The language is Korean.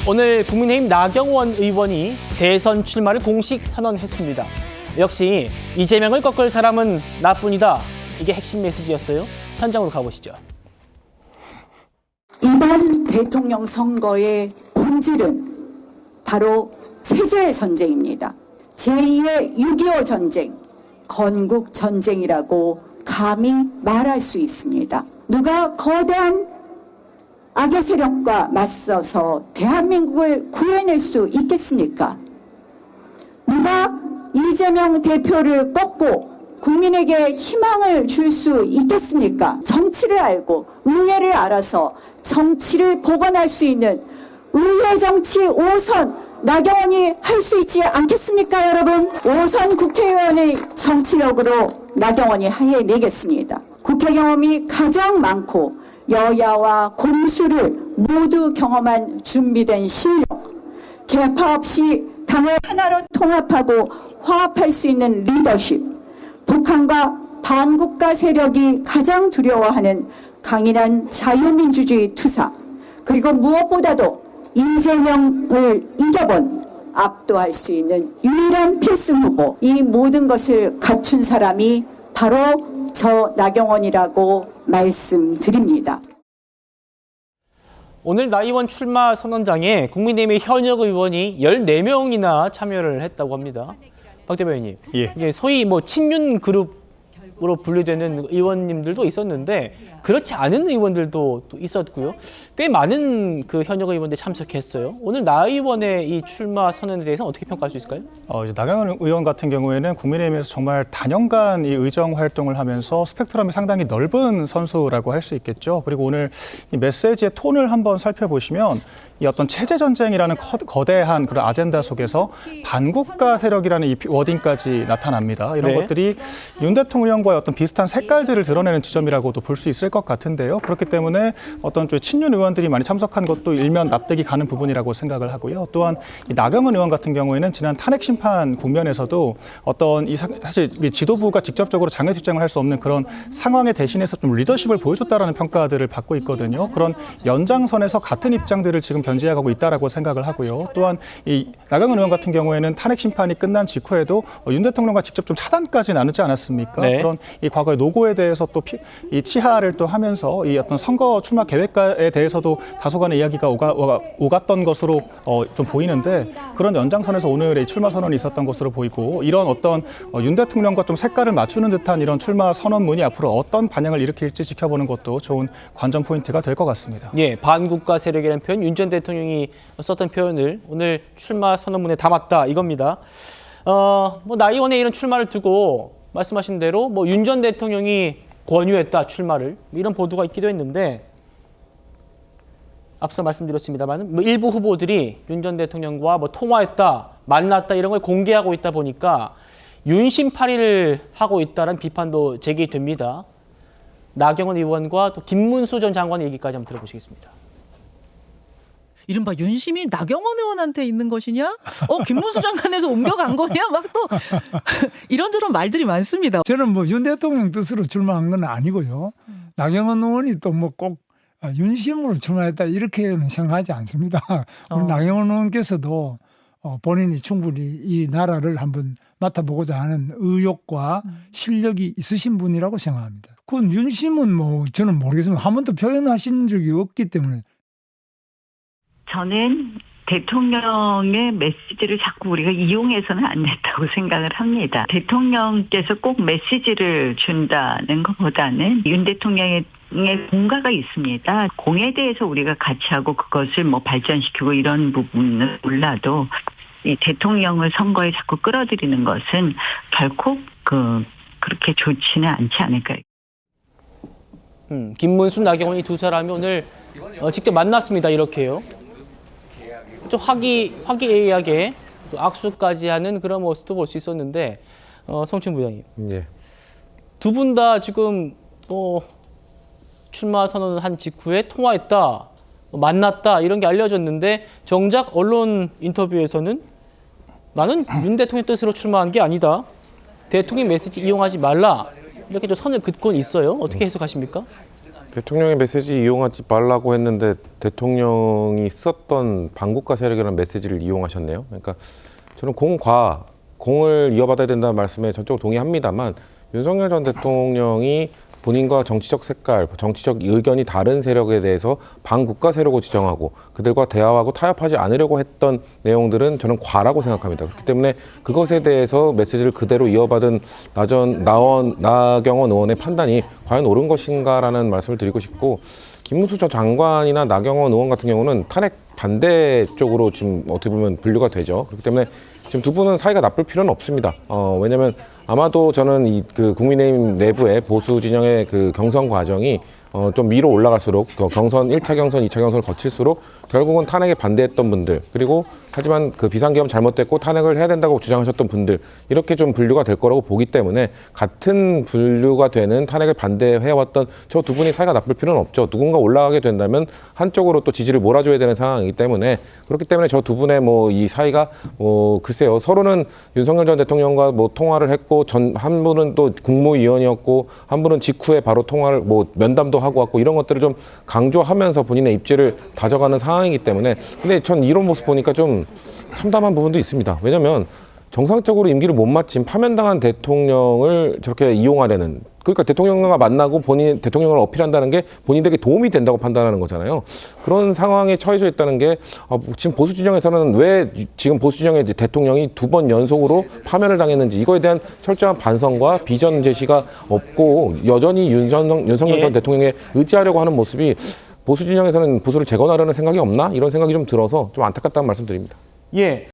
오늘 국민의힘 나경원 의원이 대선 출마를 공식 선언했습니다. 역시 이재명을 꺾을 사람은 나뿐이다. 이게 핵심 메시지였어요. 현장으로 가보시죠. 이번 대통령 선거의 본질은 바로 세대의 전쟁입니다. 제2의 6.25 전쟁, 건국 전쟁이라고 감히 말할 수 있습니다. 누가 거대한 악의 세력과 맞서서 대한민국을 구해낼 수 있겠습니까? 누가 이재명 대표를 꺾고 국민에게 희망을 줄 수 있겠습니까? 정치를 알고 의회를 알아서 정치를 복원할 수 있는 의회 정치 5선 나경원이 할 수 있지 않겠습니까, 여러분? 5선 국회의원의 정치력으로 나경원이 해내겠습니다. 국회 경험이 가장 많고 여야와 공수를 모두 경험한 준비된 실력, 계파 없이 당을 하나로 통합하고 화합할 수 있는 리더십, 북한과 반국가 세력이 가장 두려워하는 강인한 자유민주주의 투사, 그리고 무엇보다도 이재명을 이겨본 압도할 수 있는 유일한 필승 후보, 이 모든 것을 갖춘 사람이 바로 저 나경원이라고 말씀드립니다. 오늘 나 의원 출마 선언장에 국민의힘의 현역 의원이 14명이나 참여를 했다고 합니다. 박 대변인님, 이제 소위 친윤 그룹으로 분류되는 의원님들도 있었는데 그렇지 않은 의원들도 또 있었고요. 꽤 많은 그 현역 의원들이 참석했어요. 오늘 나 의원의 이 출마 선언에 대해서 어떻게 평가할 수 있을까요? 이제 나경원 의원 같은 경우에는 국민의힘에서 정말 단연간 이 의정 활동을 하면서 스펙트럼이 상당히 넓은 선수라고 할 수 있겠죠. 그리고 오늘 이 메시지의 톤을 한번 살펴보시면 이 어떤 체제 전쟁이라는 거대한 그런 아젠다 속에서 반국가 세력이라는 이 워딩까지 나타납니다. 이런 것들이 윤 대통령과의 어떤 비슷한 색깔들을 드러내는 지점이라고도 볼 수 있을 것 같은데요. 그렇기 때문에 어떤 좀 친윤 의원들이 많이 참석한 것도 일면 납득이 가는 부분이라고 생각을 하고요. 또한 이 나경원 의원 같은 경우에는 지난 탄핵 심판 국면에서도 어떤 사실 지도부가 직접적으로 장애 투쟁을 할 수 없는 그런 상황에 대신해서 좀 리더십을 보여줬다라는 평가들을 받고 있거든요. 그런 연장선에서 같은 입장들을 지금 견지해가고 있다라고 생각을 하고요. 또한 이 나경원 의원 같은 경우에는 탄핵 심판이 끝난 직후에도 윤 대통령과 직접 좀 차단까지 나누지 않았습니까? 네. 그런 이 과거의 노고에 대해서 또 이 치하를 또 하면서 이 어떤 선거 출마 계획에 대해서도 다소간의 이야기가 오갔던 것으로 좀 보이는데 그런 연장선에서 오늘 이 출마 선언이 있었던 것으로 보이고 이런 어떤 윤 대통령과 좀 색깔을 맞추는 듯한 이런 출마 선언문이 앞으로 어떤 반향을 일으킬지 지켜보는 것도 좋은 관전 포인트가 될 것 같습니다. 예, 반국가 세력이라는 표현, 윤 전 대통령이 썼던 표현을 오늘 출마 선언문에 담았다 이겁니다. 나 의원의 이런 출마를 두고 말씀하신 대로 윤 전 대통령이 권유했다 출마를 이런 보도가 있기도 했는데 앞서 말씀드렸습니다만 일부 후보들이 윤 전 대통령과 통화했다, 만났다 이런 걸 공개하고 있다 보니까 윤심팔이를 하고 있다는 비판도 제기됩니다. 나경원 의원과 또 김문수 전 장관의 얘기까지 한번 들어보시겠습니다. 이른바 윤심이 나경원 의원한테 있는 것이냐? 김문수 장관에서 옮겨간 거냐? 막 또 이런저런 말들이 많습니다. 저는 윤 대통령 뜻으로 출마한 건 아니고요. 나경원 의원이 또 꼭 윤심으로 출마했다 이렇게는 생각하지 않습니다. 우리 나경원 의원께서도 본인이 충분히 이 나라를 한번 맡아보고자 하는 의욕과 실력이 있으신 분이라고 생각합니다. 그건 윤심은 저는 모르겠습니다. 한 번도 표현하신 적이 없기 때문에. 저는 대통령의 메시지를 자꾸 우리가 이용해서는 안 된다고 생각을 합니다. 대통령께서 꼭 메시지를 준다는 것보다는 윤 대통령의 공과가 있습니다. 공에 대해서 우리가 같이 하고 그것을 발전시키고 이런 부분은 몰라도 이 대통령을 선거에 자꾸 끌어들이는 것은 결코 그렇게 좋지는 않지 않을까요? 김문수, 나경원이 두 사람이 오늘 직접 만났습니다. 이렇게요. 좀 화기애애하게 또 악수까지 하는 그런 모습도 볼 수 있었는데 성춘 부장님, 두 분 다 지금 출마 선언을 한 직후에 통화했다, 만났다 이런 게 알려졌는데 정작 언론 인터뷰에서는 나는 윤 대통령 뜻으로 출마한 게 아니다. 대통령 메시지 이용하지 말라. 이렇게 좀 선을 긋곤 있어요. 어떻게 해석하십니까? 대통령의 메시지 이용하지 말라고 했는데 대통령이 썼던 반국가 세력이라는 메시지를 이용하셨네요. 그러니까 저는 공을 이어받아야 된다는 말씀에 전적으로 동의합니다만 윤석열 전 대통령이 본인과 정치적 색깔, 정치적 의견이 다른 세력에 대해서 반국가 세력으로 지정하고 그들과 대화하고 타협하지 않으려고 했던 내용들은 저는 과라고 생각합니다. 그렇기 때문에 그것에 대해서 메시지를 그대로 이어받은 나경원 의원의 판단이 과연 옳은 것인가라는 말씀을 드리고 싶고, 김문수 전 장관이나 나경원 의원 같은 경우는 탄핵 반대 쪽으로 지금 어떻게 보면 분류가 되죠. 그렇기 때문에 지금 두 분은 사이가 나쁠 필요는 없습니다. 왜냐하면 아마도 저는 그 국민의힘 내부의 보수 진영의 그 경선 과정이 좀 위로 올라갈수록 경선 1차 경선, 2차 경선을 거칠수록 결국은 탄핵에 반대했던 분들, 그리고 하지만 그 비상계엄 잘못됐고 탄핵을 해야 된다고 주장하셨던 분들, 이렇게 좀 분류가 될 거라고 보기 때문에 같은 분류가 되는 탄핵을 반대해왔던 저 두 분이 사이가 나쁠 필요는 없죠. 누군가 올라가게 된다면 한쪽으로 또 지지를 몰아줘야 되는 상황이기 때문에, 그렇기 때문에 저 두 분의 이 사이가 글쎄요, 서로는 윤석열 전 대통령과 통화를 했고 한 분은 또 국무위원이었고 한 분은 직후에 바로 통화를 면담도 하고 왔고 이런 것들을 좀 강조하면서 본인의 입지를 다져가는 상황이기 때문에, 근데 전 이런 모습 보니까 좀 참담한 부분도 있습니다. 왜냐하면 정상적으로 임기를 못 마친 파면당한 대통령을 저렇게 이용하려는, 그러니까 대통령과 만나고 본인 대통령을 어필한다는 게 본인에게 도움이 된다고 판단하는 거잖아요. 그런 상황에 처해져 있다는 게 지금 보수 진영에서는 왜 지금 보수 진영의 대통령이 2번 연속으로 파면을 당했는지 이거에 대한 철저한 반성과 비전 제시가 없고 여전히 윤석열 전 대통령에 의지하려고 하는 모습이 보수 진영에서는 보수를 재건하려는 생각이 없나? 이런 생각이 좀 들어서 좀 안타깝다는 말씀 드립니다. 예.